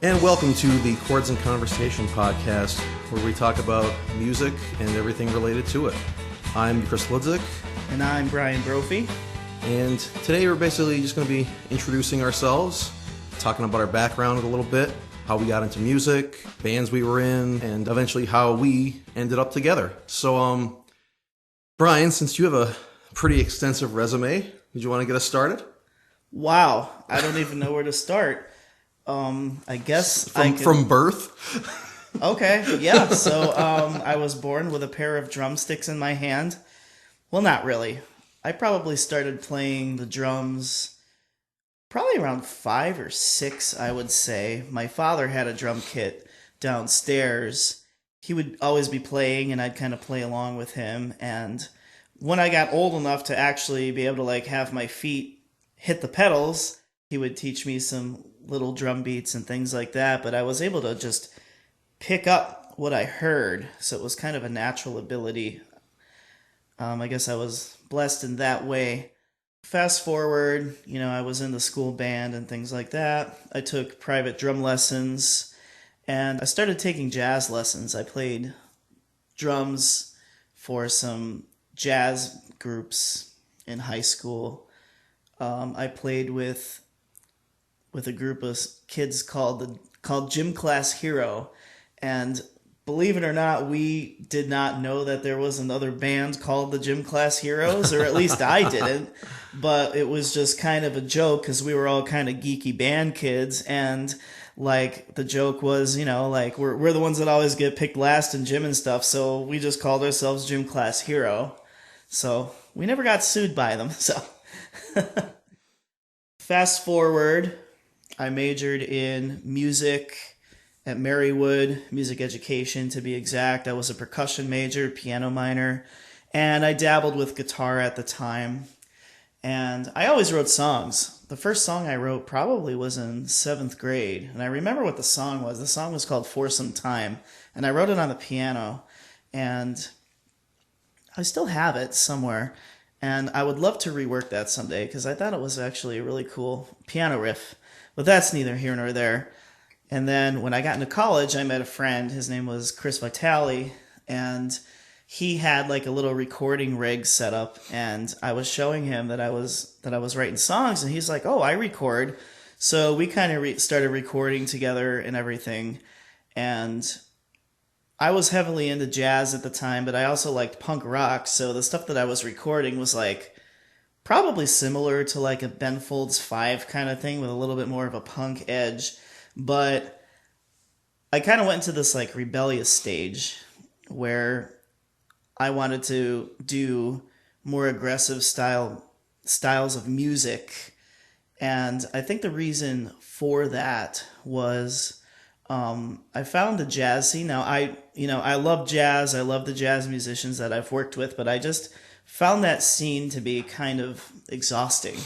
And welcome to the Chords and Conversation podcast, where we talk about music and everything related to it. I'm Chris Hludzik. And I'm Bryan Brophy. And today we're basically just going to be introducing ourselves, talking about our background a little bit, how we got into music, bands we were in, and eventually how we ended up together. So, Bryan, since you have a pretty extensive resume, did you want to get us started? Wow, I don't even know where to start. I guess from birth. Okay, yeah. So I was born with a pair of drumsticks in my hand. Well, not really. I probably started playing the drums probably around 5 or 6, I would say. My father had a drum kit downstairs. He would always be playing, and I'd kind of play along with him. And when I got old enough to actually be able to have my feet hit the pedals, he would teach me some little drum beats and things like that, but I was able to just pick up what I heard, so it was kind of a natural ability. I guess I was blessed in that way. Fast forward, I was in the school band and things like that. I took private drum lessons, and I started taking jazz lessons. I played drums for some jazz groups in high school. I played with a group of kids called Gym Class Hero, and believe it or not, we did not know that there was another band called the Gym Class Heroes, or at least I didn't, but it was just kind of a joke because we were all kind of geeky band kids, and the joke was, we're the ones that always get picked last in gym and stuff, so we just called ourselves Gym Class Hero. So we never got sued by them. So fast forward, I majored in music at Marywood, music education to be exact. I was a percussion major, piano minor, and I dabbled with guitar at the time. And I always wrote songs. The first song I wrote probably was in 7th grade, and I remember what the song was. The song was called For Some Time, and I wrote it on the piano, and I still have it somewhere. And I would love to rework that someday because I thought it was actually a really cool piano riff. But that's neither here nor there. And then when I got into college, I met a friend. His name was Chris Vitale, and he had a little recording rig set up. And I was showing him that I was writing songs, and he's like, "Oh, I record." So we kind of started recording together and everything. And I was heavily into jazz at the time, but I also liked punk rock. So the stuff that I was recording was probably similar to a Ben Folds 5 kind of thing with a little bit more of a punk edge. But I kind of went into this rebellious stage where I wanted to do more aggressive styles of music. And I think the reason for that was I found the jazz scene. Now I love jazz. I love the jazz musicians that I've worked with, but I just found that scene to be kind of exhausting.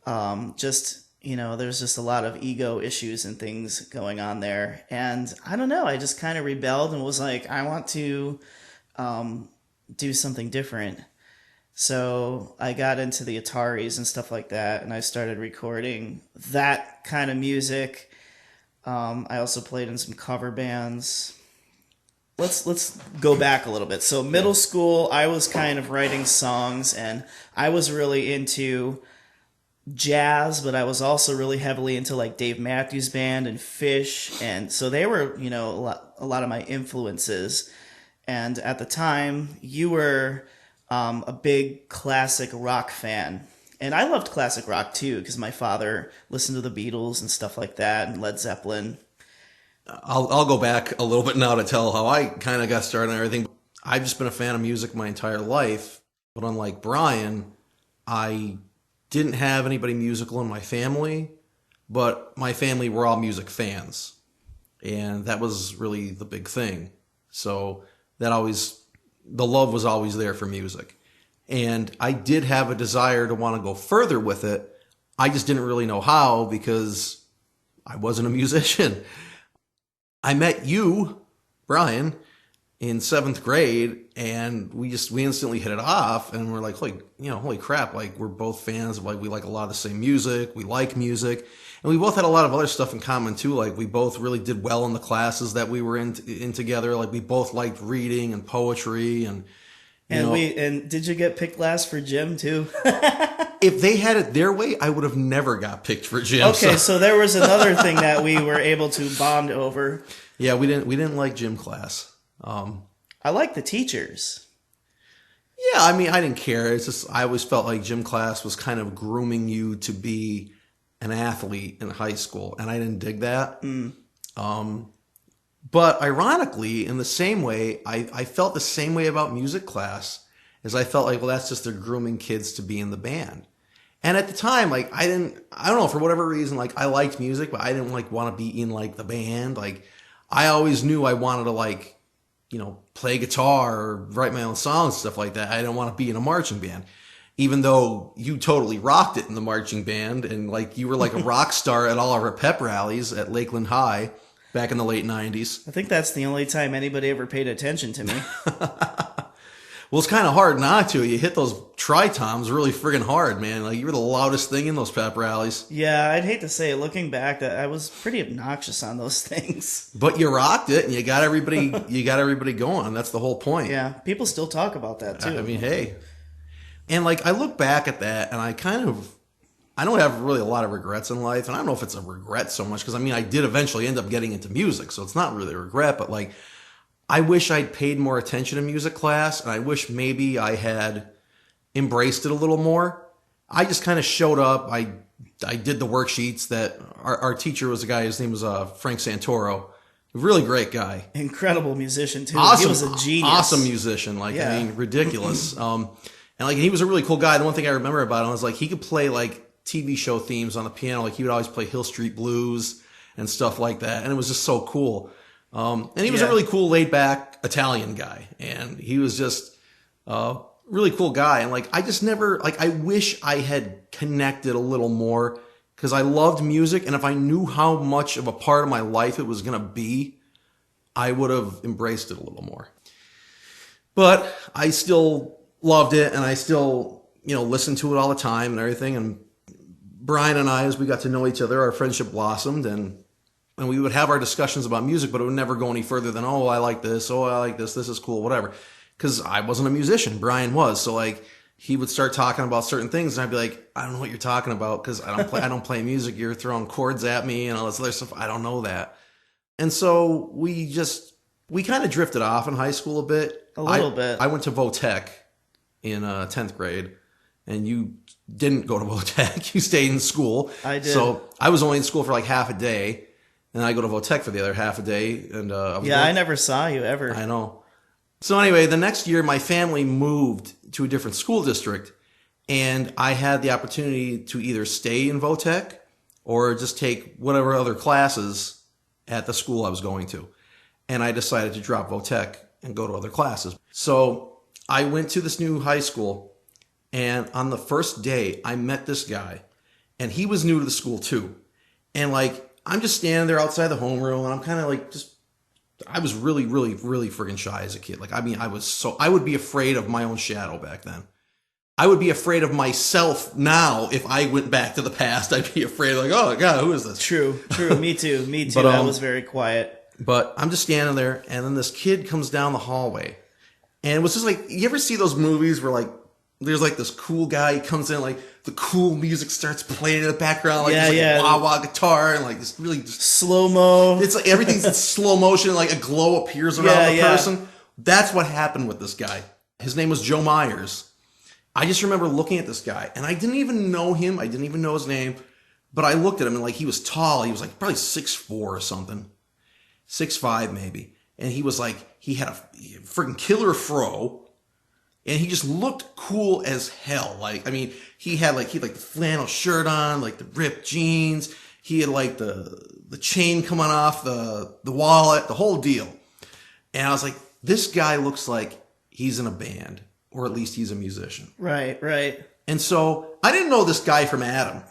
There's just a lot of ego issues and things going on there. And I don't know, I just kind of rebelled and was like, I want to do something different. So I got into the Ataris and stuff like that, and I started recording that kind of music. I also played in some cover bands. Let's go back a little bit. So middle school, I was kind of writing songs, and I was really into jazz, but I was also really heavily into Dave Matthews Band and Fish, and so they were a lot of my influences. And at the time, you were a big classic rock fan, and I loved classic rock too because my father listened to the Beatles and stuff like that, and Led Zeppelin. I'll go back a little bit now to tell how I kind of got started and everything. I've just been a fan of music my entire life, but unlike Bryan, I didn't have anybody musical in my family, but my family were all music fans, and that was really the big thing. So the love was always there for music, and I did have a desire to want to go further with it. I just didn't really know how because I wasn't a musician. I met you, Bryan, in 7th grade, and we instantly hit it off, and we're like, holy crap, we're both fans of we like a lot of the same music, we like music. And we both had a lot of other stuff in common too. Like we both really did well in the classes that we were in together. Like we both liked reading and poetry and did you get picked last for gym too? If they had it their way, I would have never got picked for gym. Okay, so there was another thing that we were able to bond over. Yeah, we didn't like gym class. I like the teachers. Yeah, I mean, I didn't care. It's just I always felt like gym class was kind of grooming you to be an athlete in high school, and I didn't dig that. But ironically, in the same way, I felt the same way about music class as I felt like, well, that's just they're grooming kids to be in the band. And at the time, like, I don't know, for whatever reason, like, I liked music, but I didn't, like, want to be in, like, the band. Like, I always knew I wanted to, like, play guitar or write my own songs, stuff like that. I didn't want to be in a marching band. Even though you totally rocked it in the marching band, and, like, you were, like, a rock star at all of our pep rallies at Lakeland High back in the late 90s. I think that's the only time anybody ever paid attention to me. Well, it's kind of hard not to. You hit those tri-toms really friggin' hard, man. Like, you were the loudest thing in those pep rallies. Yeah, I'd hate to say it, looking back, that I was pretty obnoxious on those things. But you rocked it, and you got everybody going. That's the whole point. Yeah, people still talk about that, too. I mean, hey. And, like, I look back at that, and I don't have really a lot of regrets in life. And I don't know if it's a regret so much, because, I mean, I did eventually end up getting into music, so it's not really a regret. But, like, I wish I'd paid more attention to music class, and I wish maybe I had embraced it a little more. I just kind of showed up. I did the worksheets that our teacher was a guy, his name was Frank Santoro. Really great guy. Incredible musician, too. Awesome, he was a genius. Awesome musician. Like, yeah. I mean, ridiculous. And, like, he was a really cool guy. The one thing I remember about him was, like, he could play, like, TV show themes on the piano. Like, he would always play Hill Street Blues and stuff like that. And it was just so cool. And he was a really cool, laid-back Italian guy. And he was just a really cool guy. And, like, I just never, like, I wish I had connected a little more, because I loved music. And if I knew how much of a part of my life it was going to be, I would have embraced it a little more. But I still loved it, and I still, listened to it all the time and everything. And Bryan and I, as we got to know each other, our friendship blossomed, and we would have our discussions about music, but it would never go any further than, oh, I like this, this is cool, whatever. Because I wasn't a musician, Bryan was. So, like, he would start talking about certain things, and I'd be like, I don't know what you're talking about, because I don't play music. You're throwing chords at me and all this other stuff. I don't know that. And so we kind of drifted off in high school a bit. A little bit. I went to Votech in 10th grade, and you didn't go to Votech. You stayed in school. I did. So I was only in school for like half a day. And I go to Votech for the other half a day. And I never saw you ever. I know. So anyway, the next year, my family moved to a different school district. And I had the opportunity to either stay in Votech or just take whatever other classes at the school I was going to. And I decided to drop Votech and go to other classes. So I went to this new high school. And on the first day, I met this guy. And he was new to the school too. And, like, I'm just standing there outside the homeroom, and I'm kind of like, I was really, really, really friggin' shy as a kid. Like, I mean, I would be afraid of my own shadow back then. I would be afraid of myself now. If I went back to the past, I'd be afraid, like, oh God, who is this? True. Me too. But, I was very quiet. But I'm just standing there, and then this kid comes down the hallway, and it was just like, you ever see those movies where, like, there's like this cool guy, he comes in, like the cool music starts playing in the background, like this wah-wah guitar, and like this really just slow-mo. It's like everything's in slow motion, like a glow appears around the person. That's what happened with this guy. His name was Joe Myers. I just remember looking at this guy, and I didn't even know him. I didn't even know his name, but I looked at him, and like, he was tall. He was like probably 6'4" or something, 6'5" maybe. And he was like, he had a freaking killer fro. And he just looked cool as hell. Like, I mean, he had the flannel shirt on, like the ripped jeans. He had like the chain coming off the wallet, the whole deal. And I was like, this guy looks like he's in a band, or at least he's a musician. Right. And so I didn't know this guy from Adam.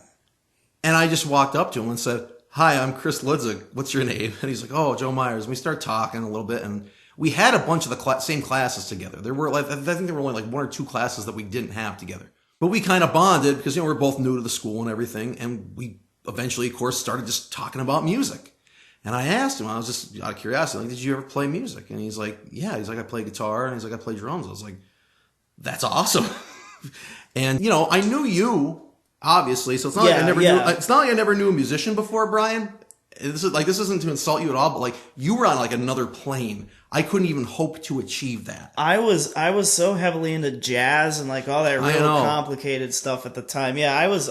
And I just walked up to him and said, hi, I'm Chris Hludzik. What's your name? And he's like, oh, Joe Myers. And we start talking a little bit, and we had a bunch of the same classes together. There were, like, I think there were only like one or two classes that we didn't have together. But we kind of bonded because, we're both new to the school and everything. And we eventually, of course, started just talking about music. And I asked him, I was just out of curiosity, like, did you ever play music? And he's like, yeah. He's like, I play guitar. And he's like, I play drums. I was like, that's awesome. And, you know, I knew you, obviously. So it's not like I never knew a musician before, Bryan. This isn't to insult you at all, but like you were on like another plane. I couldn't even hope to achieve that. I was so heavily into jazz and like all that real complicated stuff at the time. Yeah, I was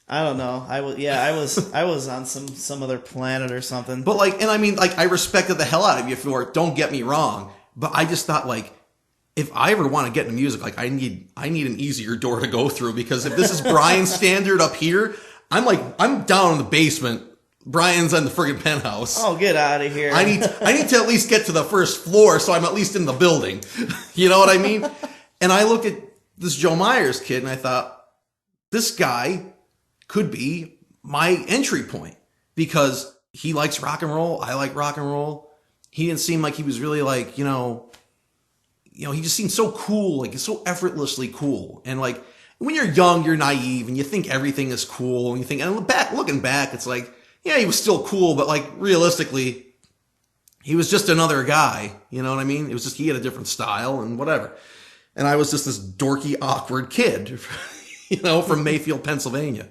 I don't know. I was on some other planet or something. But like, and I mean, like, I respected the hell out of you for it. Don't get me wrong. But I just thought, like, if I ever want to get into music, like, I need an easier door to go through, because if this is Bryan's standard up here, I'm down in the basement. Bryan's on the friggin' penthouse. Oh, get out of here! I need to at least get to the first floor, so I'm at least in the building. You know what I mean? And I look at this Joe Myers kid, and I thought, this guy could be my entry point, because he likes rock and roll. I like rock and roll. He didn't seem like he was really like, you know, he just seemed so cool, like so effortlessly cool. And like when you're young, you're naive and you think everything is cool. And you think, and looking back, it's like, yeah, he was still cool, but like realistically, he was just another guy. You know what I mean? It was just, he had a different style and whatever. And I was just this dorky, awkward kid, you know, from Mayfield, Pennsylvania,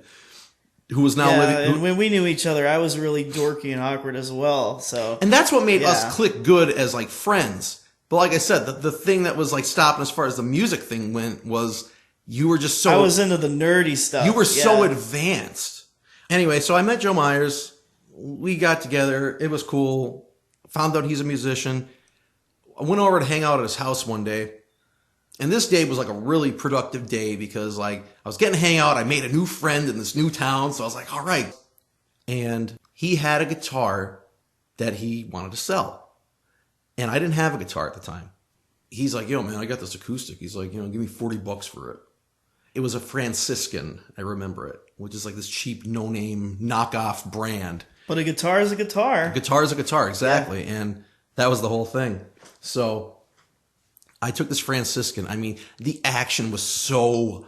who was now living. And when we knew each other, I was really dorky and awkward as well. So, and that's what made us click good as like friends. But like I said, the thing that was like stopping as far as the music thing went was you were just so. I was into the nerdy stuff. You were so advanced. Anyway, so I met Joe Myers. We got together. It was cool. Found out he's a musician. I went over to hang out at his house one day. And this day was like a really productive day because like I was getting to hang out. I made a new friend in this new town. So I was like, all right. And he had a guitar that he wanted to sell. And I didn't have a guitar at the time. He's like, yo, man, I got this acoustic. He's like, give me $40 for it. It was a Franciscan. I remember it, which is like this cheap, no-name knockoff brand. But a guitar is a guitar. A guitar is a guitar, exactly. Yeah. And that was the whole thing. So I took this Franciscan. I mean, the action was so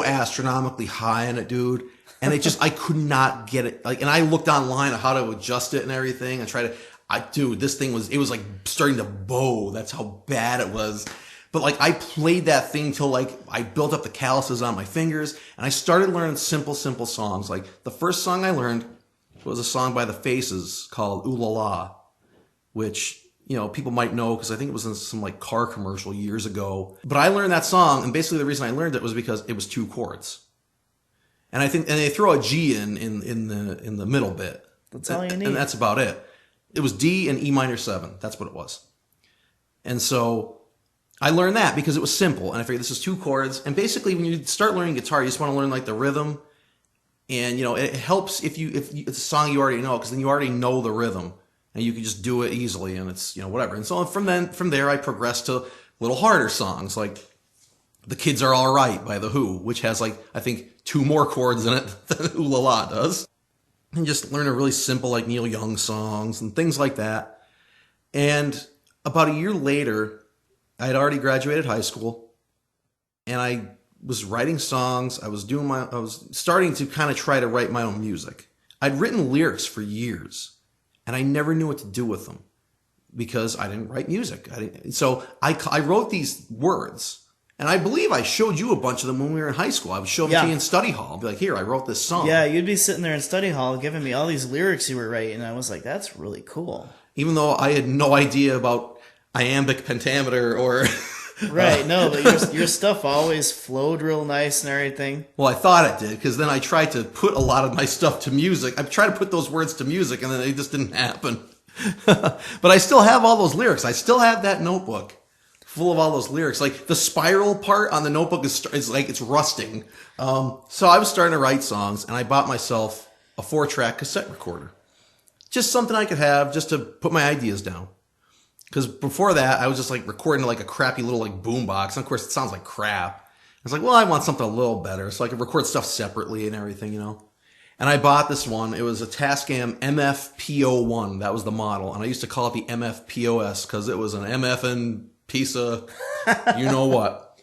astronomically high on it, dude. And I could not get it. Like, and I looked online at how to adjust it and everything. This thing was like starting to bow. That's how bad it was. But like, I played that thing till like, I built up the calluses on my fingers and I started learning simple songs. Like the first song I learned was a song by the Faces called Ooh La La, which, people might know because I think it was in some like car commercial years ago. But I learned that song, and basically the reason I learned it was because it was 2 chords. And I think, and they throw a G in the middle bit. That's all you need. And that's about it. It was D and E minor 7. That's what it was. And so I learned that because it was simple. And I figured this is 2 chords. And basically when you start learning guitar, you just want to learn like the rhythm. And, it helps if it's a song you already know, because then you already know the rhythm. And you can just do it easily, and it's, whatever. And so from there, I progressed to little harder songs, like The Kids Are All Right by The Who, which has, like, I think 2 more chords in it than Ooh La La does. And just learn a really simple, like, Neil Young songs and things like that. And about a year later, I had already graduated high school, and I was writing songs. I was starting to kind of try to write my own music. I'd written lyrics for years. And I never knew what to do with them because I didn't write music. So I wrote these words, and I believe I showed you a bunch of them when we were in high school. I would show them to you in study hall. I'd be like, here, I wrote this song. Yeah, you'd be sitting there in study hall giving me all these lyrics you were writing, and I was like, that's really cool. Even though I had no idea about iambic pentameter or... Right, no, but your stuff always flowed real nice and everything. Well, I thought it did, because then I tried to put a lot of my stuff to music. I tried to put those words to music, and then it just didn't happen. But I still have all those lyrics. I still have that notebook full of all those lyrics. Like, the spiral part on the notebook is like, it's rusting. So I was starting to write songs, and I bought myself a 4-track cassette recorder. Just something I could have just to put my ideas down. Because before that, I was just like recording like a crappy little like boombox. And of course, it sounds like crap. I was like, well, I want something a little better. So I could record stuff separately and everything, And I bought this one. It was a Tascam MFPO1. That was the model. And I used to call it the MFPOS because it was an MF and piece of you know what.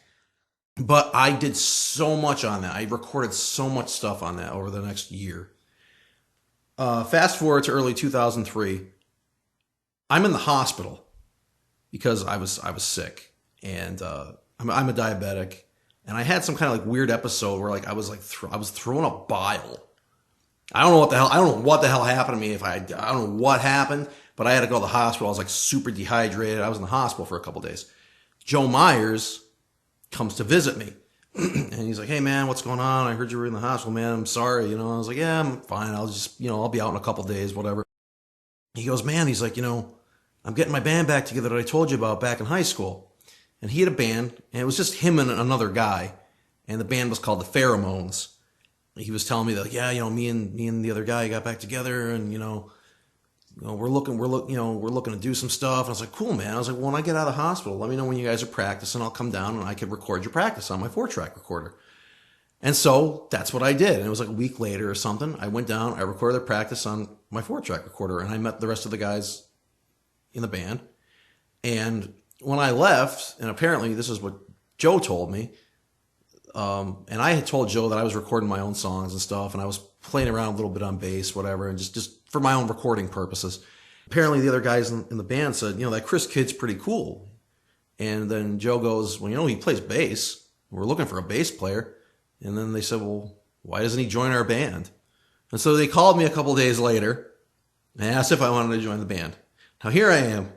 But I did so much on that. I recorded so much stuff on that over the next year. Fast forward to early 2003. I'm in the hospital because I was sick, and I'm a diabetic, and I had some kind of like weird episode where like I was throwing up bile. I don't know what the hell happened to me. I don't know what happened, but I had to go to the hospital. I was like super dehydrated. I was in the hospital for a couple days. Joe Myers comes to visit me. And he's like, "Hey man, what's going on? I heard you were in the hospital, man. I'm sorry." I was like, "Yeah, I'm fine. I'll just, I'll be out in a couple days, whatever." He goes, "Man," he's like, "I'm getting my band back together that I told you about back in high school." And he had a band, and it was just him and another guy. And the band was called the Pheromones. He was telling me that, yeah, me and the other guy got back together, and we're looking to do some stuff. And I was like, cool, man. I was like, well, when I get out of the hospital, let me know when you guys are practicing. I'll come down and I can record your practice on my 4-track recorder. And so that's what I did. And it was like a week later or something. I went down, I recorded their practice on my 4-track recorder, and I met the rest of the guys in the band. And when I left, and apparently this is what Joe told me, and I had told Joe that I was recording my own songs and stuff, and I was playing around a little bit on bass, whatever, and just for my own recording purposes. Apparently the other guys in the band said, that Chris kid's pretty cool. And then Joe goes, well, he plays bass. We're looking for a bass player. And then they said, well, why doesn't he join our band? And so they called me a couple days later and asked if I wanted to join the band. Now here I am,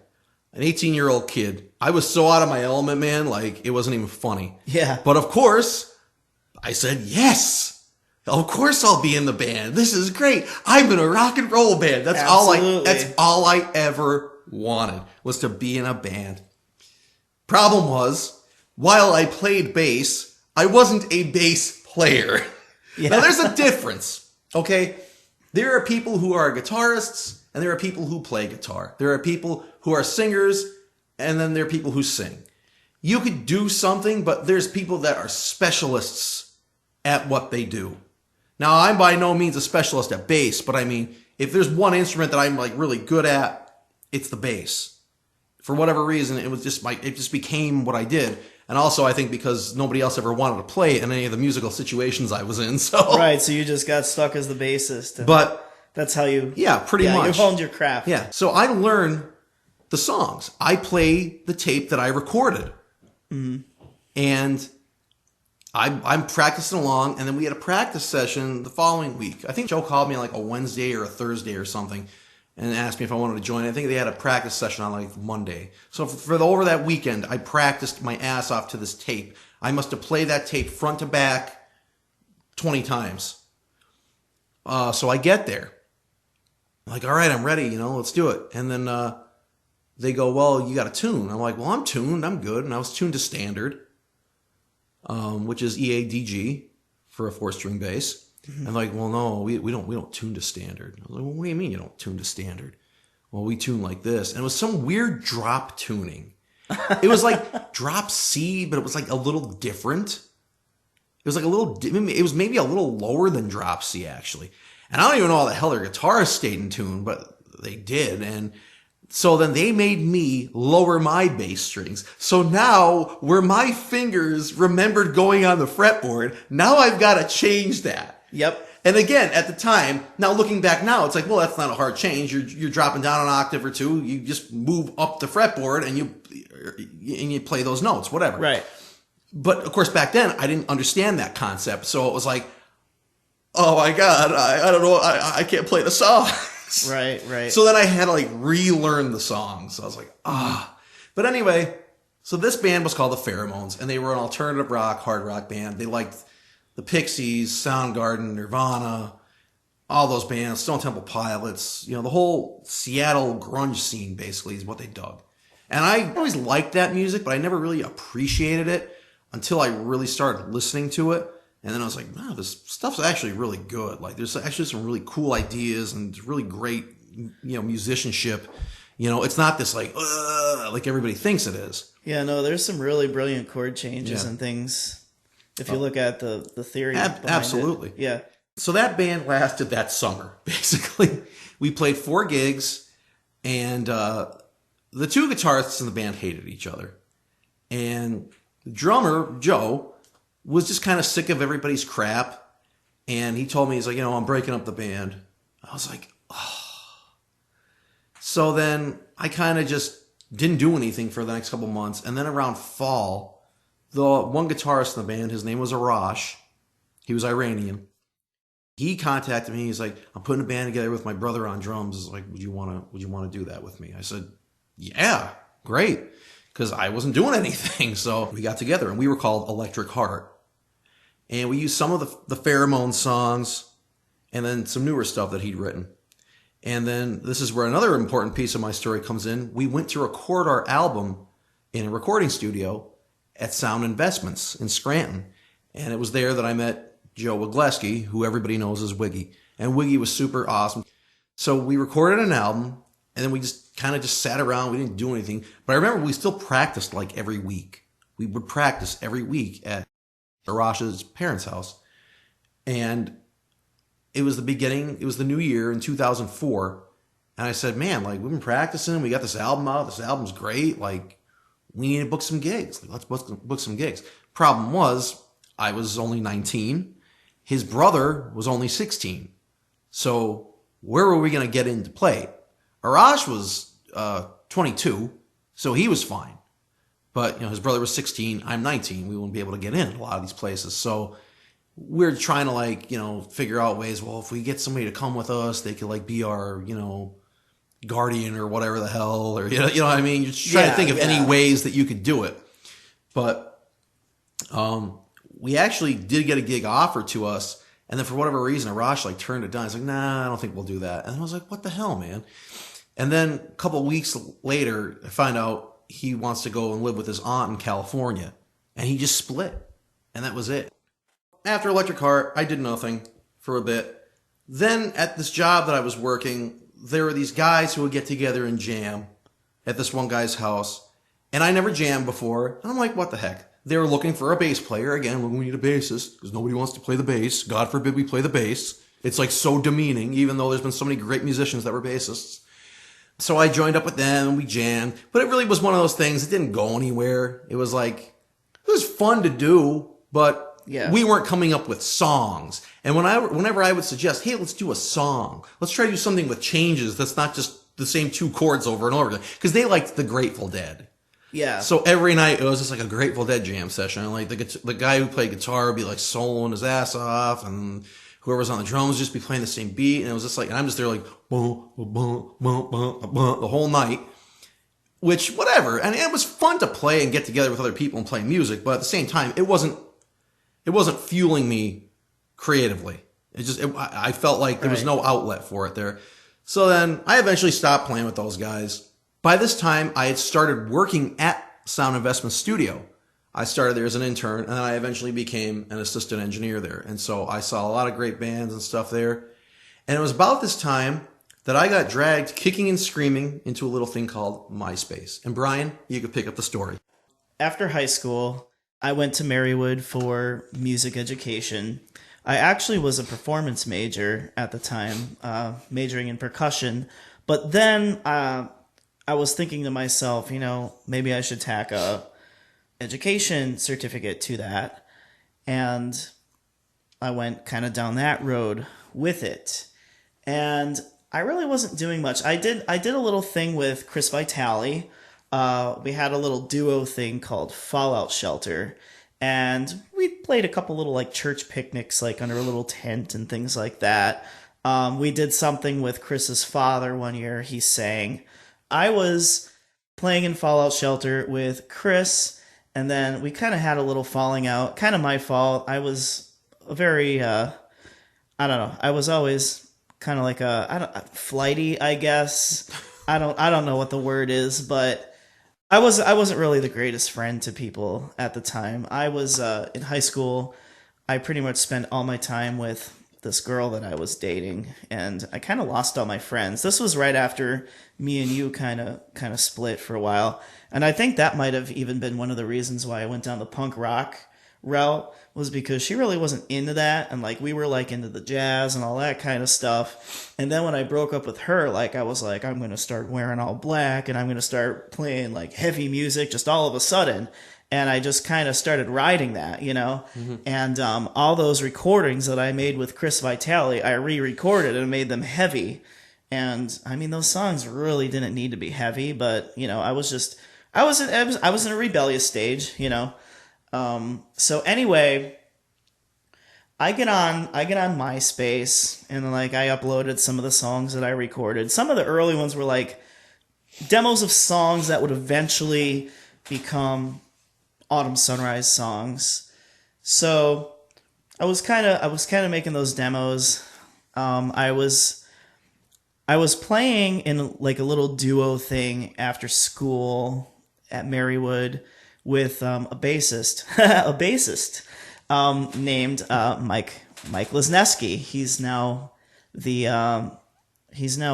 an 18-year-old kid. I was so out of my element, man, like it wasn't even funny. Yeah. But of course, I said, yes. Of course I'll be in the band. This is great. I'm in a rock and roll band. That's all I ever wanted, was to be in a band. Problem was, while I played bass, I wasn't a bass player. Yeah. Now there's a difference, okay? There are people who are guitarists, and there are people who play guitar. There are people who are singers, and then there are people who sing. You could do something, but there's people that are specialists at what they do. Now, I'm by no means a specialist at bass, but I mean, if there's one instrument that I'm like really good at, it's the bass. For whatever reason, it just became what I did. And also, I think because nobody else ever wanted to play it in any of the musical situations I was in. So right, so you just got stuck as the bassist. But that's how you... Yeah, pretty much. You honed your craft. Yeah, so I learned the songs. I play the tape that I recorded. Mm-hmm. And I'm practicing along, and then we had a practice session the following week. I think Joe called me like a Wednesday or a Thursday or something and asked me if I wanted to join. I think they had a practice session on like Monday. So over that weekend, I practiced my ass off to this tape. I must have played that tape front to back 20 times. So I get there. I'm like, all right, I'm ready, let's do it. And then they go, well, you got a tune. I'm like, well, I'm tuned, I'm good. And I was tuned to standard, which is EADG for a 4-string bass. Mm-hmm. I'm like, well, no, we don't tune to standard. I was like, well, what do you mean you don't tune to standard? Well, we tune like this. And it was some weird drop tuning. It was like drop C, but it was like a little different. It was like it was maybe a little lower than drop C, actually. And I don't even know how the hell their guitarists stayed in tune, but they did. And so then they made me lower my bass strings. So now where my fingers remembered going on the fretboard, now I've got to change that. Yep. And again, at the time, now looking back now, it's like, well, that's not a hard change. You're dropping down an octave or two. You just move up the fretboard and you play those notes, whatever. Right. But of course, back then I didn't understand that concept. So it was like, oh my God, I don't know. I can't play the song. Right. So then I had to like relearn the songs. I was like, But anyway, so this band was called the Pheromones, and they were an alternative rock, hard rock band. They liked the Pixies, Soundgarden, Nirvana, all those bands, Stone Temple Pilots, the whole Seattle grunge scene basically is what they dug. And I always liked that music, but I never really appreciated it until I really started listening to it. And then I was like, wow, this stuff's actually really good. Like there's actually some really cool ideas and really great, musicianship. It's not this like everybody thinks it is. Yeah, no, there's some really brilliant chord changes and things. If you look at the theory behind absolutely. It. Yeah. So that band lasted that summer, basically. We played 4 gigs, and the 2 guitarists in the band hated each other. And the drummer, Joe, was just kind of sick of everybody's crap. And he told me, he's like, I'm breaking up the band. I was like, oh. So then I kind of just didn't do anything for the next couple months. And then around fall, the one guitarist in the band, his name was Arash. He was Iranian. He contacted me. He's like, I'm putting a band together with my brother on drums. He's like, would you want to do that with me? I said, yeah, great. Because I wasn't doing anything. So we got together and we were called Electric Heart. And we used some of the Pheromone songs and then some newer stuff that he'd written. And then this is where another important piece of my story comes in. We went to record our album in a recording studio at Sound Investments in Scranton. And it was there that I met Joe Wigleski, who everybody knows as Wiggy. And Wiggy was super awesome. So we recorded an album, and then we just kind of just sat around. We didn't do anything. But I remember we still practiced like every week. We would practice every week at Arash's parents' house. And it was the beginning, it was the new year in 2004. And I said, man, like, we've been practicing. We got this album out. This album's great. Like, we need to book some gigs. Like, let's book some gigs. Problem was, I was only 19. His brother was only 16. So where were we going to get into play? Arash was 22, so he was fine. But, his brother was 16. I'm 19. We wouldn't be able to get in a lot of these places. So we're trying to figure out ways. Well, if we get somebody to come with us, they could be our, guardian or whatever the hell, or, you know what I mean? You're just trying to think of any ways that you could do it. But, we actually did get a gig offered to us. And then for whatever reason, Arash turned it down. He's like, nah, I don't think we'll do that. And I was like, what the hell, man? And then a couple of weeks later, I find out he wants to go and live with his aunt in California. And he just split. And that was it. After Electric Heart, I did nothing for a bit. Then at this job that I was working, there were these guys who would get together and jam at this one guy's house. And I never jammed before. And I'm like, what the heck? They were looking for a bass player. Again, we need a bassist because nobody wants to play the bass. God forbid we play the bass. It's so demeaning, even though there's been so many great musicians that were bassists. So I joined up with them and we jammed. But it really was one of those things. It didn't go anywhere. It was it was fun to do, but we weren't coming up with songs. And whenever I would suggest, hey, let's do a song. Let's try to do something with changes that's not just the same two chords over and over again. Because they liked the Grateful Dead. Yeah. So every night it was just a Grateful Dead jam session. And the guy who played guitar would be soloing his ass off, and whoever's on the drums would just be playing the same beat. And it was just and I'm just there boom, boom, boom, boom, boom, the whole night. Which, whatever. And it was fun to play and get together with other people and play music, but at the same time, it wasn't fueling me creatively. I felt like there was no outlet for it there. So then I eventually stopped playing with those guys. By this time, I had started working at Sound Investment Studio. I started there as an intern, and then I eventually became an assistant engineer there. And so I saw a lot of great bands and stuff there. And it was about this time that I got dragged kicking and screaming into a little thing called MySpace. And Bryan, you could pick up the story. After high school, I went to Marywood for music education. I actually was a performance major at the time, majoring in percussion. But then I was thinking to myself, maybe I should tack a education certificate to that. And I went kind of down that road with it. And I really wasn't doing much. I did a little thing with Chris Vitale. We had a little duo thing called Fallout Shelter. And we played a couple little church picnics under a little tent and things like that. We did something with Chris's father one year. He sang. I was playing in Fallout Shelter with Chris, and then we kind of had a little falling out. Kind of my fault. I was a very, I don't know. I was always kind of flighty, I guess. I don't know what the word is, but I wasn't really the greatest friend to people at the time. I was in high school. I pretty much spent all my time with this girl that I was dating, and I kind of lost all my friends. This was right after me and you kind of split for a while, and I think that might have even been one of the reasons why I went down the punk rock route, was because she really wasn't into that, and we were into the jazz and all that kind of stuff. And then when I broke up with her, I was I'm going to start wearing all black, and I'm going to start playing heavy music just all of a sudden. And I just kind of started riding that, and all those recordings that I made with Chris Vitale, I re-recorded and made them heavy. And I mean, those songs really didn't need to be heavy, but I was in a rebellious stage, So anyway, I get on MySpace, and like I uploaded some of the songs that I recorded. Some of the early ones were like demos of songs that would eventually become Autumn Sunrise songs. So I was kind of making those demos. I was playing in like a little duo thing after school at Marywood with a bassist, named Mike Lesneski. He's now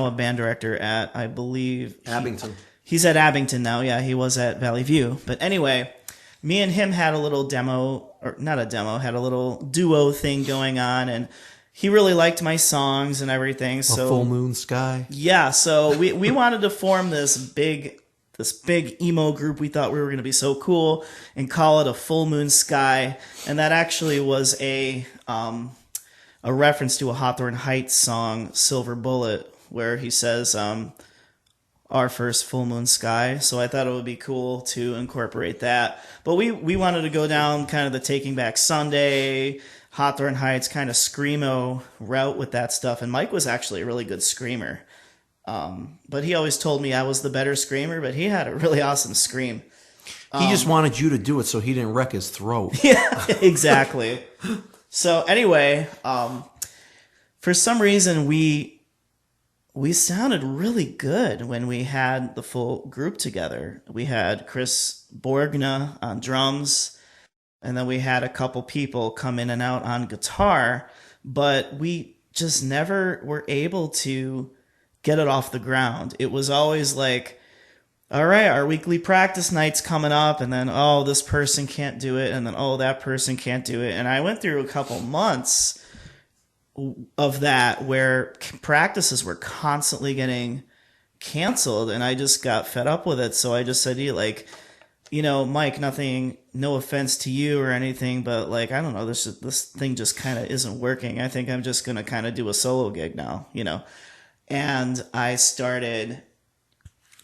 a band director at, I believe, Abington. He's at Abington now. Yeah, he was at Valley View. But anyway, me and him had a little had a little duo thing going on, and he really liked my songs and everything. So Full Moon Sky. Yeah, so we wanted to form this big emo group. We thought we were going to be so cool and call it a Full Moon Sky, and that actually was a reference to a Hawthorne Heights song, Silver Bullet, where he says our first full moon sky. So I thought it would be cool to incorporate that. But we wanted to go down kind of the Taking Back Sunday, Hawthorne Heights kind of screamo route with that stuff. And Mike was actually a really good screamer. But he always told me I was the better screamer, but he had a really awesome scream. He just wanted you to do it so he didn't wreck his throat. Yeah, exactly. So anyway, for some reason we sounded really good when we had the full group together. We had Chris Borgna on drums, and then we had a couple people come in and out on guitar, but we just never were able to get it off the ground. It was always like, all right, our weekly practice night's coming up, and then, oh, this person can't do it, and then, oh, that person can't do it. And I went through a couple months of that where practices were constantly getting canceled, and I just got fed up with it. So I just said to you, like, Mike, no offense to you or anything, but like, I don't know, this thing just kind of isn't working. I think I'm just going to kind of do a solo gig now, And I started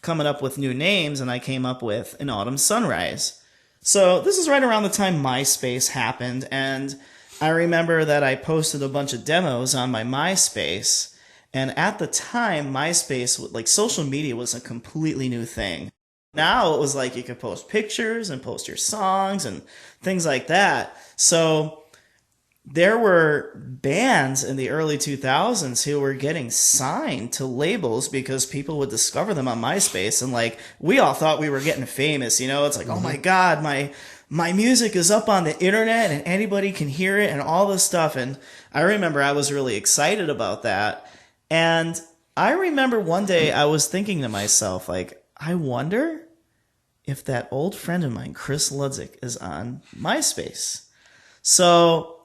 coming up with new names, and I came up with An Autumn Sunrise. So this is right around the time MySpace happened, and I remember that I posted a bunch of demos on my MySpace, and at the time, MySpace, like social media, was a completely new thing. Now it was like you could post pictures and post your songs and things like that. So there were bands in the early 2000s who were getting signed to labels because people would discover them on MySpace, and like we all thought we were getting famous. It's like, oh my God, my music is up on the internet and anybody can hear it and all this stuff. And I remember I was really excited about that. And I remember one day I was thinking to myself, like, I wonder if that old friend of mine, Chris Hludzik, is on MySpace. So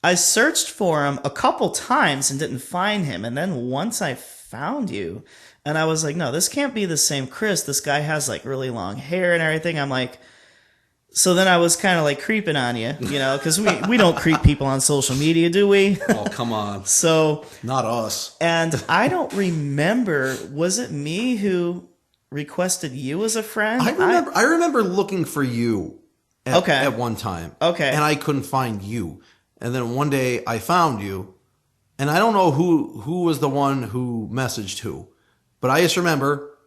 I searched for him a couple times and didn't find him. And then once I found you, and I was like, no, this can't be the same Chris. This guy has like really long hair and everything. I'm like, so then I was kind of like creeping on you, because we don't creep people on social media, do we? Oh, come on. So not us. And I don't remember, was it me who requested you as a friend? I remember looking for you at one time. Okay. And I couldn't find you. And then one day I found you, and I don't know who was the one who messaged who, but I just remember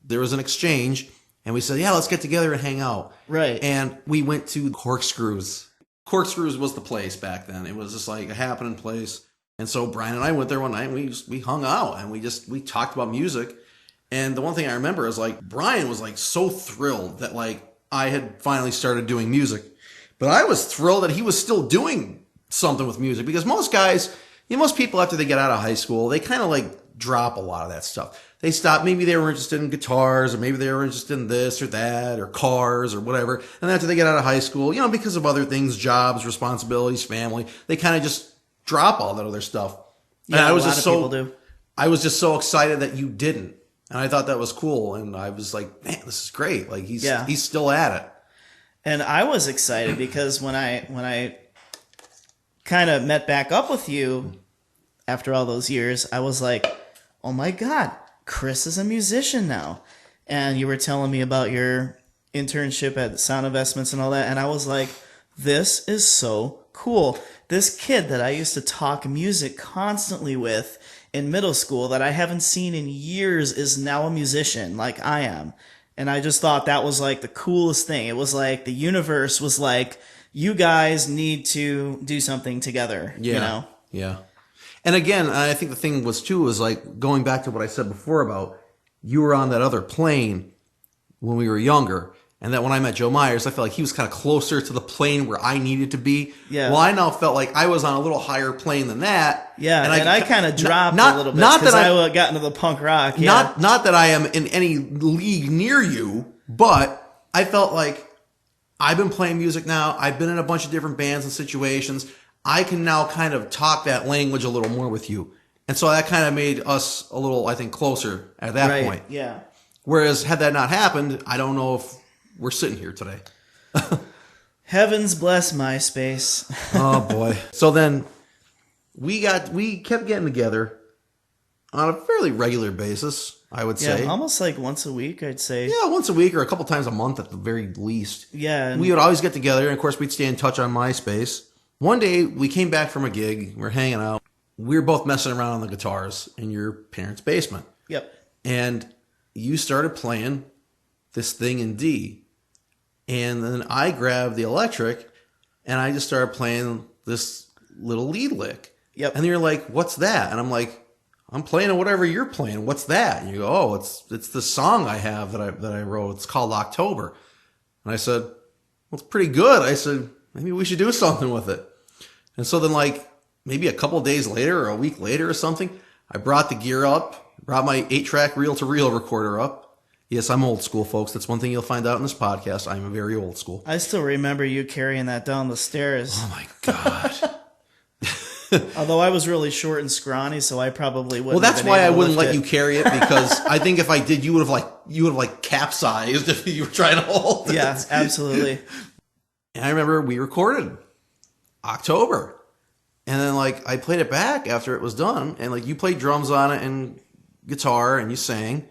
there was an exchange. And we said, yeah, let's get together and hang out. Right. And we went to Corkscrews. Corkscrews was the place back then. It was just like a happening place. And so Bryan and I went there one night, and we hung out, and we talked about music. And the one thing I remember is like Bryan was like so thrilled that like I had finally started doing music. But I was thrilled that he was still doing something with music, because most guys, most people after they get out of high school, they kind of like drop a lot of that stuff. They stopped. Maybe they were interested in guitars, or maybe they were interested in this or that, or cars or whatever. And then after they get out of high school, because of other things, jobs, responsibilities, family, they kind of just drop all that other stuff. Yeah, and a lot of people do. I was just so excited that you didn't. And I thought that was cool. And I was like, man, this is great. Like he's still at it. And I was excited because when I kind of met back up with you after all those years, I was like, oh my God, Chris is a musician now. And you were telling me about your internship at Sound Investments and all that. And I was like, this is so cool. This kid that I used to talk music constantly with in middle school that I haven't seen in years is now a musician like I am. And I just thought that was like the coolest thing. It was like the universe was like, you guys need to do something together, Yeah. you know? Yeah. And again, I think the thing was too, was like going back to what I said before about you were on that other plane when we were younger. And that when I met Joe Myers, I felt like he was kind of closer to the plane where I needed to be. Yeah. Well, I now felt like I was on a little higher plane than that. Yeah, and I kind of dropped a little bit because I got into the punk rock. Yeah. Not that I am in any league near you, but I felt like I've been playing music now. I've been in a bunch of different bands and situations. I can now kind of talk that language a little more with you. And so that kind of made us a little, I think, closer at that point. Yeah. Whereas had that not happened, I don't know if we're sitting here today. Heavens bless MySpace. Oh boy. So then we kept getting together on a fairly regular basis, I would say. Yeah, almost like once a week, I'd say. Yeah, once a week or a couple times a month at the very least. Yeah. We would always get together, and of course we'd stay in touch on MySpace. One day we came back from a gig, we were hanging out. We were both messing around on the guitars in your parents' basement. Yep. And you started playing this thing in D. And then I grabbed the electric and I just started playing this little lead lick. Yep. And you're like, what's that? And I'm like, I'm playing whatever you're playing. What's that? And you go, oh, it's the song I have that I wrote. It's called October. And I said, well, it's pretty good. I said, maybe we should do something with it. And so then like maybe a couple of days later or a week later or something, I brought the gear up, brought my 8-track reel-to-reel recorder up. Yes, I'm old school, folks. That's one thing you'll find out in this podcast. I'm very old school. I still remember you carrying that down the stairs. Oh my God. Although I was really short and scrawny, so I probably wouldn't. Well, that's why I wouldn't let you it. carry it, because I think if I did, you would have capsized if you were trying to hold it. Yeah, absolutely. And I remember we recorded October. And then like I played it back after it was done, and like you played drums on it and guitar and you sang,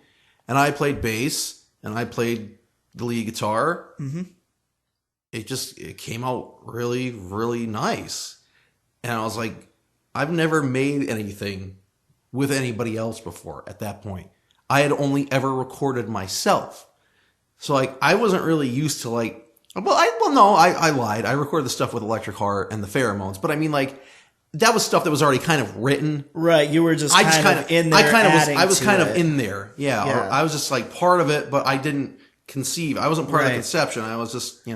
and I played bass and I played the lead guitar. Mm-hmm. It came out really, really nice. And I was like, I've never made anything with anybody else before at that point. I had only ever recorded myself. So like I wasn't really used to like, I lied. I recorded the stuff with Electric Heart and the Pheromones, but I mean like that was stuff that was already kind of written. Right, you were just kind of in there. I was kind of in there. Yeah. Yeah. Or I was just like part of it, but I didn't conceive. I wasn't part of the conception. I was just,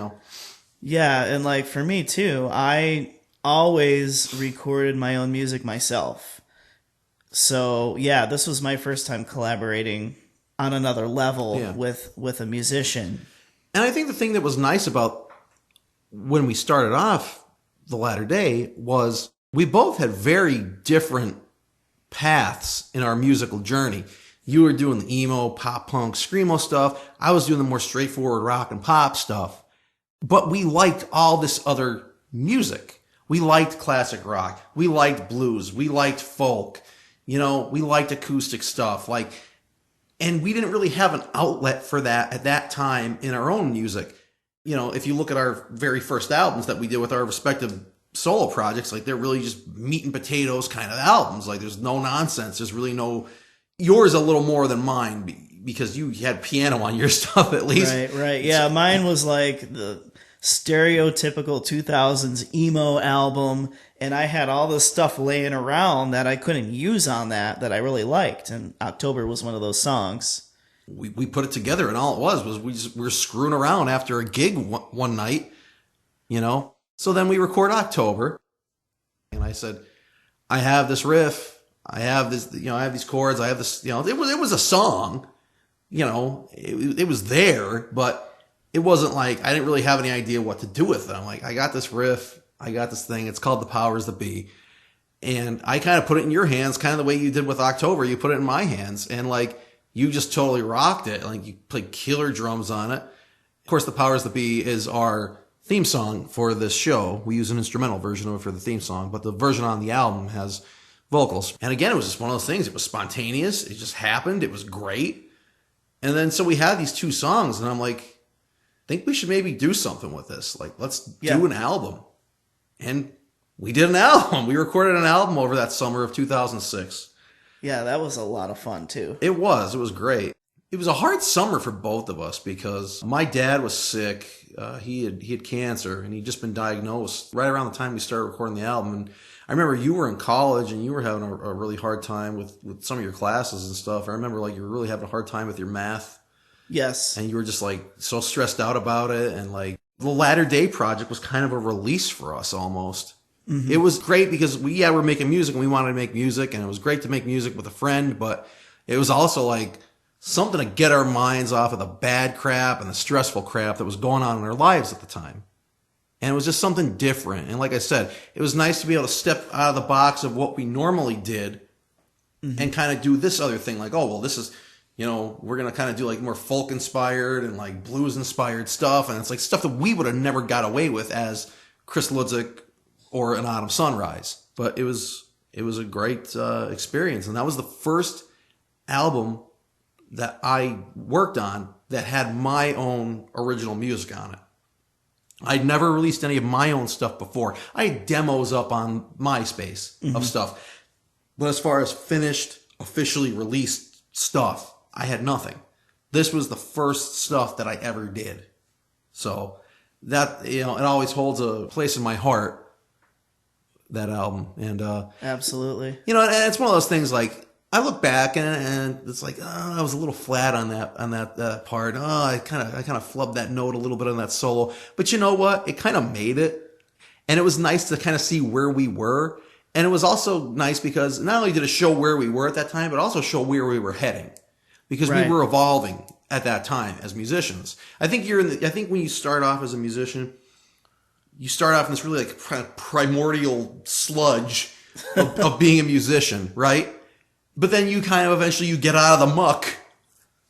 Yeah, and like for me too, I always recorded my own music myself. So yeah, this was my first time collaborating on another level with a musician. And I think the thing that was nice about when we started off the latter day was we both had very different paths in our musical journey. You were doing the emo, pop punk, screamo stuff. I was doing the more straightforward rock and pop stuff. But we liked all this other music. We liked classic rock. We liked blues. We liked folk. We liked acoustic stuff. And we didn't really have an outlet for that at that time in our own music. If you look at our very first albums that we did with our respective solo projects, like they're really just meat and potatoes kind of albums. Like there's no nonsense. There's really no, yours a little more than mine because you had piano on your stuff at least. Right. Yeah. Mine was like the stereotypical 2000s emo album, and I had all this stuff laying around that I couldn't use on that I really liked, and October was one of those songs. We put it together, and all it was we were screwing around after a gig one night, So then we record October, and I said, I have this riff, I have this, I have these chords, I have this, it was a song, it was there, but it wasn't like I didn't really have any idea what to do with it. I'm like, I got this riff, I got this thing. It's called The Powers That Be. And I kind of put it in your hands, kind of the way you did with October. You put it in my hands, and like you just totally rocked it. Like you played killer drums on it. Of course, The Powers That Be is our theme song for this show. We use an instrumental version of it for the theme song, but the version on the album has vocals. And again, it was just one of those things. It was spontaneous. It just happened. It was great. And then so we had these 2 songs, and I'm like, I think we should maybe do something with this. Like, let's do an album. And we did an album. We recorded an album over that summer of 2006. Yeah, that was a lot of fun too. It was. It was great. It was a hard summer for both of us because my dad was sick. He had cancer, and he'd just been diagnosed right around the time we started recording the album. And I remember you were in college and you were having a really hard time with some of your classes and stuff. I remember like you were really having a hard time with your math. Yes. And you were just like so stressed out about it. And like the Latter Day Project was kind of a release for us almost. Mm-hmm. It was great because we were making music and we wanted to make music, and it was great to make music with a friend, but it was also like something to get our minds off of the bad crap and the stressful crap that was going on in our lives at the time. And it was just something different. And like I said, it was nice to be able to step out of the box of what we normally did and kind of do this other thing. Like, oh, well, this is, we're going to kind of do like more folk inspired and like blues inspired stuff. And it's like stuff that we would have never got away with as Chris Hludzik or An Autumn Sunrise. But it was a great experience. And that was the first album that I worked on that had my own original music on it. I'd never released any of my own stuff before. I had demos up on MySpace of stuff. But as far as finished, officially released stuff, I had nothing. This was the first stuff that I ever did. So that, it always holds a place in my heart, that album. And absolutely. And it's one of those things like, I look back and it's like, I was a little flat on that part. I kind of flubbed that note a little bit on that solo. But you know what? It kind of made it. And it was nice to kind of see where we were. And it was also nice because not only did it show where we were at that time, but also show where we were heading. Because we were evolving at that time as musicians. I think when you start off as a musician, you start off in this really like primordial sludge of being a musician, right? But then you kind of eventually you get out of the muck,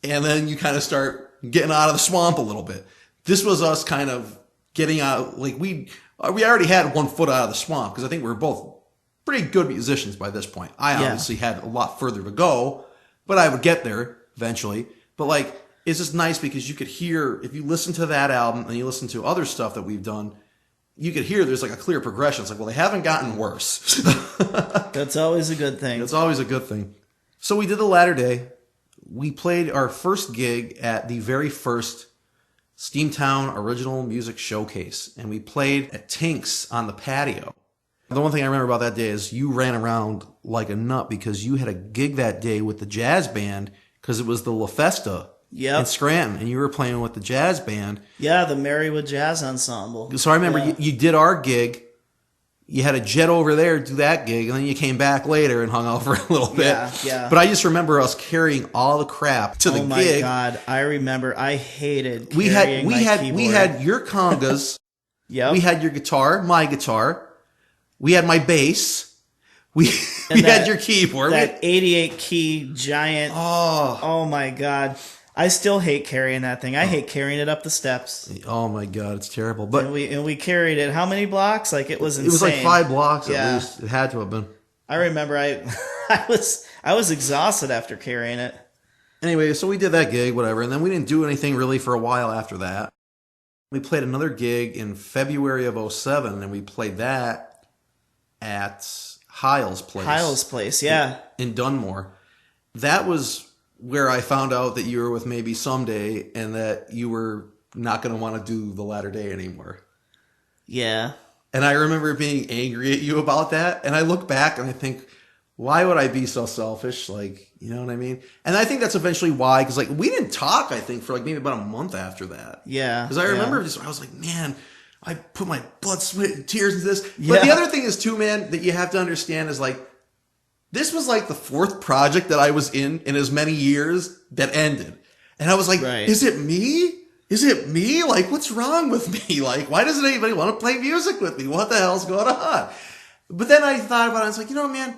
and then you kind of start getting out of the swamp a little bit. This was us kind of getting out, like we already had one foot out of the swamp because I think we were both pretty good musicians by this point. I obviously had a lot further to go, but I would get there eventually. But like, it's just nice because you could hear, if you listen to that album and you listen to other stuff that we've done, you could hear there's like a clear progression. It's like, well, they haven't gotten worse. That's always a good thing. It's always a good thing. So we did the Latter Day. We played our first gig at the very first Steamtown Original Music Showcase. And we played at Tink's on the patio. The one thing I remember about that day is you ran around like a nut because you had a gig that day with the jazz band because it was the La Festa in Scranton, and you were playing with the jazz band. Yeah, the Marywood Jazz Ensemble. So I remember you did our gig. You had a jet over there do that gig, and then you came back later and hung out for a little bit. Yeah. But I just remember us carrying all the crap to the gig. Oh my God, I remember. I hated carrying my keyboard. We had your congas. Yep. We had your guitar, my guitar. We had my bass. We had your keyboard. That 88 key giant. Oh my God. I still hate carrying that thing. I hate carrying it up the steps. Oh my God, it's terrible. But and we carried it how many blocks? Like it was insane. It was like 5 blocks at least. It had to have been. I remember I was exhausted after carrying it. Anyway, so we did that gig, whatever, and then we didn't do anything really for a while after that. We played another gig in February of 2007, and we played that at Hyles' place. Hyles' place, yeah. In Dunmore. That was where I found out that you were with Maybe Someday and that you were not going to want to do the Latter Day anymore. Yeah. And I remember being angry at you about that. And I look back and I think, why would I be so selfish? Like, you know what I mean? And I think that's eventually why, because like we didn't talk, I think, for like maybe about a month after that. Yeah. Because I remember I was like, man, I put my blood, sweat, and tears into this. But the other thing is too, man, that you have to understand is like, this was like the 4th project that I was in as many years that ended. And I was like, Is it me? Is it me? Like, what's wrong with me? Like, why doesn't anybody want to play music with me? What the hell's going on? But then I thought about it. I was like, man,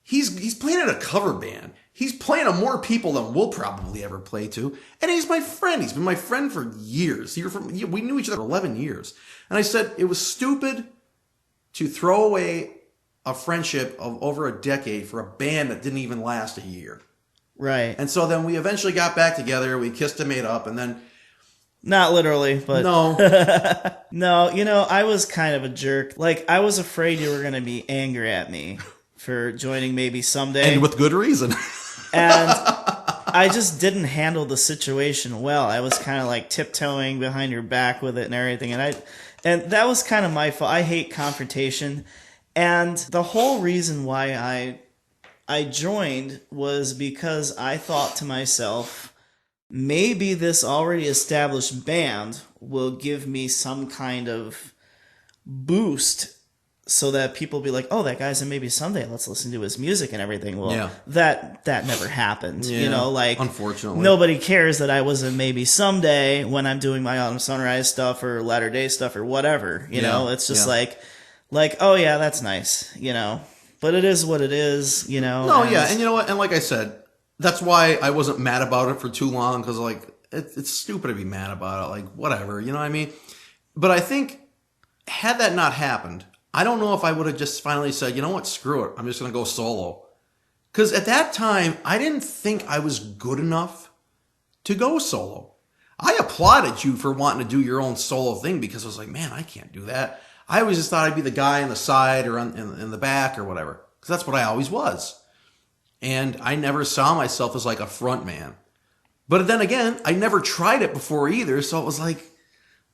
he's playing in a cover band. He's playing to more people than we'll probably ever play to. And he's my friend. He's been my friend for years. We knew each other for 11 years. And I said it was stupid to throw away a friendship of over a decade for a band that didn't even last a year. Right. And so then we eventually got back together. We kissed and made up. And then... Not literally, but... No. No, I was kind of a jerk. Like, I was afraid you were going to be angry at me for joining maybe someday. And with good reason. And I just didn't handle the situation well. I was kind of like tiptoeing behind your back with it and everything. And that was kind of my fault. I hate confrontation. And the whole reason why I joined was because I thought to myself, maybe this already established band will give me some kind of boost so that people be like, oh, that guy's in Maybe Someday. Let's listen to his music and everything. Well, yeah. that never happened. Yeah, like, unfortunately, nobody cares that I was in Maybe Someday when I'm doing my Autumn Sunrise stuff or Latter Day stuff or whatever. You know, it's just like, oh yeah, that's nice. But it is what it is. No, yeah, and you know what? And like I said, that's why I wasn't mad about it for too long, because like it's stupid to be mad about it. Like, whatever, you know what I mean? But I think had that not happened, I don't know if I would have just finally said, you know what, screw it, I'm just going to go solo. Because at that time, I didn't think I was good enough to go solo. I applauded you for wanting to do your own solo thing, because I was like, man, I can't do that. I always just thought I'd be the guy on the side or in the back or whatever, because that's what I always was. And I never saw myself as like a front man. But then again, I never tried it before either, so it was like,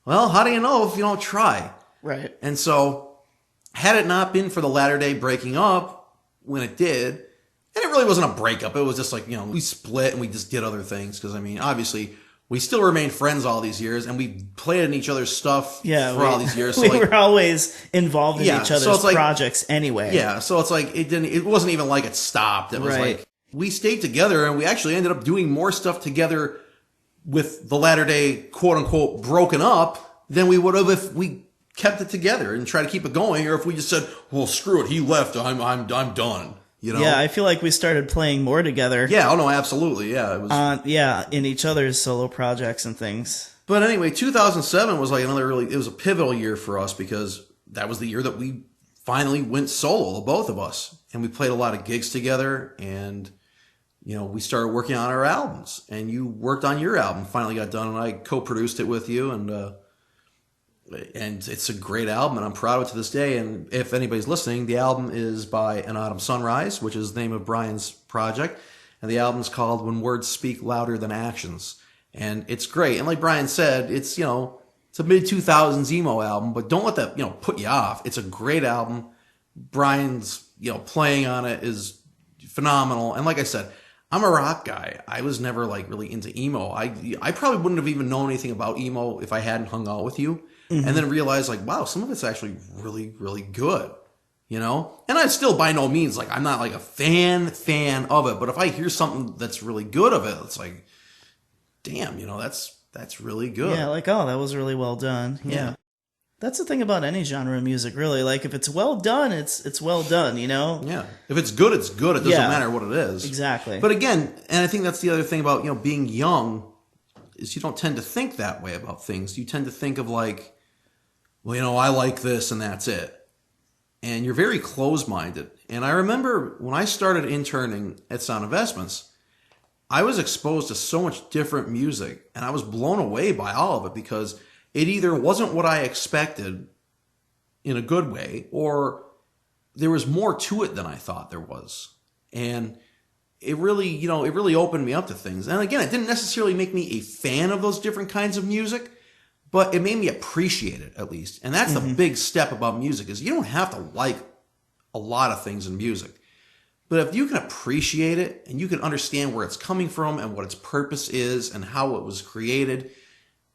well, how do you know if you don't try? Right. And so, had it not been for the Latter Day breaking up when it did, and it really wasn't a breakup, it was just like, we split and we just did other things. Because, I mean, obviously, we still remained friends all these years, and we played in each other's stuff for all these years. So we were always involved in each other's projects anyway. Yeah, so it's like, it wasn't even like it stopped. It was like, we stayed together, and we actually ended up doing more stuff together with the Latter Day, quote unquote, broken up than we would have if we kept it together and tried to keep it going, or if we just said, well, screw it, he left, I'm done. Yeah, I feel like we started playing more together. Yeah, oh no, absolutely, yeah. It was in each other's solo projects and things. But anyway, 2007 was like it was a pivotal year for us, because that was the year that we finally went solo, the both of us. And we played a lot of gigs together, and we started working on our albums. And you worked on your album, finally got done, and I co-produced it with you, and it's a great album, and I'm proud of it to this day. And if anybody's listening, the album is by An Autumn Sunrise, which is the name of Bryan's project. And the album's called When Words Speak Louder Than Actions. And it's great. And like Bryan said, it's a mid-2000s emo album, but don't let that, put you off. It's a great album. Bryan's, playing on it is phenomenal. And like I said, I'm a rock guy. I was never like really into emo. I probably wouldn't have even known anything about emo if I hadn't hung out with you. Mm-hmm. And then realized like, wow, some of it's actually really, really good, And I still by no means, like, I'm not like a fan of it, but if I hear something that's really good of it, it's like, damn, that's really good. Yeah, like, oh, that was really well done. Yeah. That's the thing about any genre of music, really. Like, if it's well done, it's well done, Yeah. If it's good, it's good. It doesn't matter what it is. Exactly. But again, and I think that's the other thing about, being young, is you don't tend to think that way about things. You tend to think of like, well, I like this and that's it. And you're very close-minded. And I remember when I started interning at Sound Investments, I was exposed to so much different music, and I was blown away by all of it, because it either wasn't what I expected in a good way, or there was more to it than I thought there was. And it really, it really opened me up to things. And again, it didn't necessarily make me a fan of those different kinds of music, but it made me appreciate it, at least. And that's the big step about music, is you don't have to like a lot of things in music. But if you can appreciate it, and you can understand where it's coming from and what its purpose is and how it was created,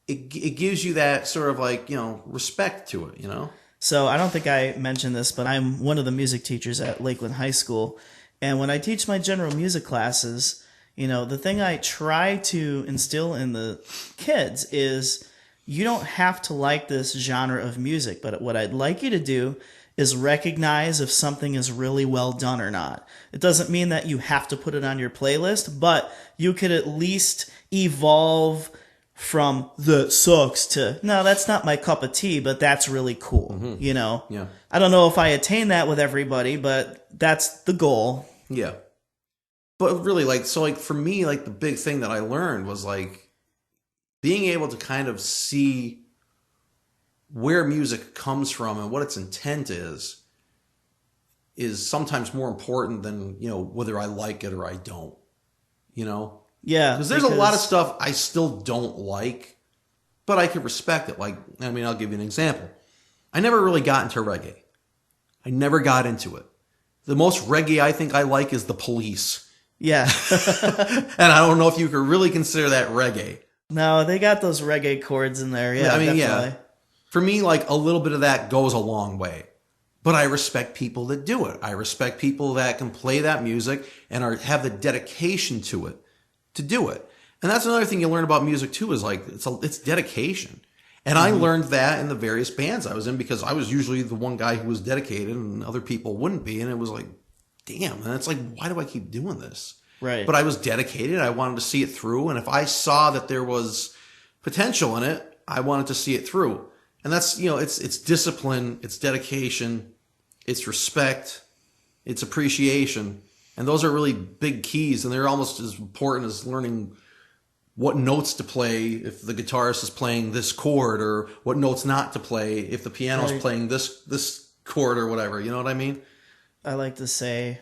it gives you that sort of like, respect to it, So I don't think I mentioned this, but I'm one of the music teachers at Lakeland High School. And when I teach my general music classes, the thing I try to instill in the kids is, you don't have to like this genre of music, but what I'd like you to do is recognize if something is really well done or not. It doesn't mean that you have to put it on your playlist, but you could at least evolve from that sucks to, no, that's not my cup of tea, but that's really cool, you know? Yeah. I don't know if I attain that with everybody, but that's the goal. Yeah. But really, like, so, like, for me, like, the big thing that I learned was, like, being able to kind of see where music comes from and what its intent is sometimes more important than, you know, whether I like it or I don't, you know? Yeah. Because there's a lot of stuff I still don't like, but I can respect it. Like, I mean, I'll give you an example. I never really got into reggae. I never got into it. The most reggae I think I like is The Police. Yeah. And I don't know if you could really consider that reggae. No, they got those reggae chords in there. Yeah, I mean, definitely. yeah. For me, like, a little bit of that goes a long way. But I respect people that do it. I respect people that can play that music and have the dedication to it, to do it. And that's another thing you learn about music, too, is, like, it's dedication. And I learned that in the various bands I was in because I was usually the one guy who was dedicated and other people wouldn't be. And it was like, damn. And it's like, why do I keep doing this? Right. But I was dedicated. I wanted to see it through. And if I saw that there was potential in it, I wanted to see it through. And that's, you know, it's discipline, it's dedication, it's respect, it's appreciation. And those are really big keys. And they're almost as important as learning what notes to play if the guitarist is playing this chord, or what notes not to play if the piano's playing this chord or whatever. You know what I mean? I like to say,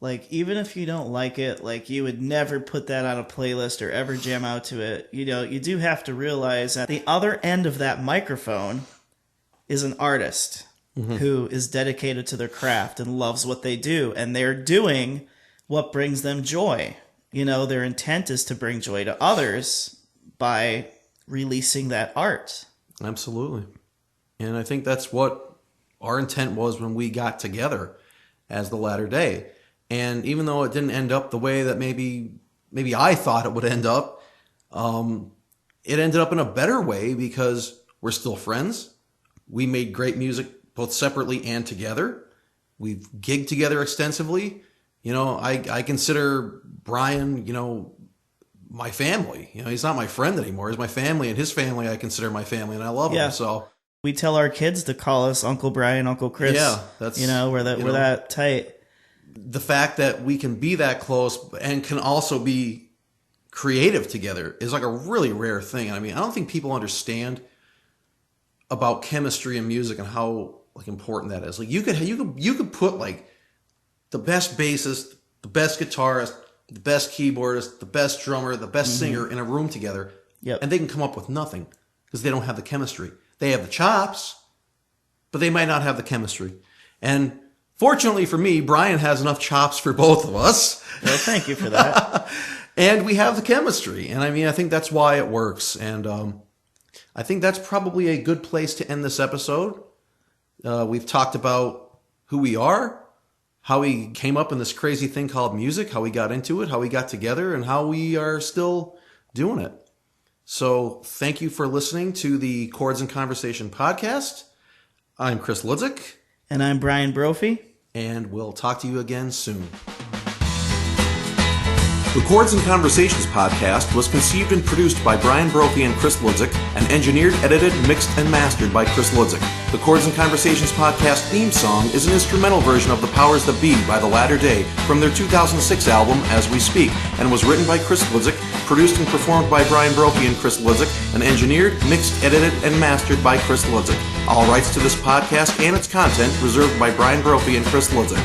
like, even if you don't like it, like, you would never put that on a playlist or ever jam out to it. You know, you do have to realize that the other end of that microphone is an artist who is dedicated to their craft and loves what they do. And they're doing what brings them joy. You know, their intent is to bring joy to others by releasing that art. Absolutely. And I think that's what our intent was when we got together as the Latter Day. And even though it didn't end up the way that maybe I thought it would end up, it ended up in a better way because we're still friends. We made great music both separately and together. We've gigged together extensively. You know, I consider Bryan, you know, my family. You know, he's not my friend anymore. He's my family, and his family I consider my family, and I love him. So we tell our kids to call us Uncle Bryan, Uncle Chris. Yeah, that's, you know, we're that tight. The fact that we can be that close and can also be creative together is like a really rare thing. I mean, I don't think people understand about chemistry and music and how, like, important that is. Like, you could put, like, the best bassist, the best guitarist, the best keyboardist, the best drummer, the best singer in a room together, and they can come up with nothing because they don't have the chemistry. They have the chops, but they might not have the chemistry. And fortunately for me, Bryan has enough chops for both of us. Well, thank you for that. And we have the chemistry. And I mean, I think that's why it works. And I think that's probably a good place to end this episode. We've talked about who we are, how we came up in this crazy thing called music, how we got into it, how we got together, and how we are still doing it. So thank you for listening to the Chords and Conversation podcast. I'm Chris Hludzik. And I'm Bryan Brophy. And we'll talk to you again soon. The Chords and Conversations podcast was conceived and produced by Bryan Brophy and Chris Hludzik and engineered, edited, mixed, and mastered by Chris Hludzik. The Chords and Conversations podcast theme song is an instrumental version of The Powers That Be by The Latter Day from their 2006 album As We Speak, and was written by Chris Hludzik, produced and performed by Bryan Brophy and Chris Hludzik, and engineered, mixed, edited, and mastered by Chris Hludzik. All rights to this podcast and its content reserved by Bryan Brophy and Chris Hludzik.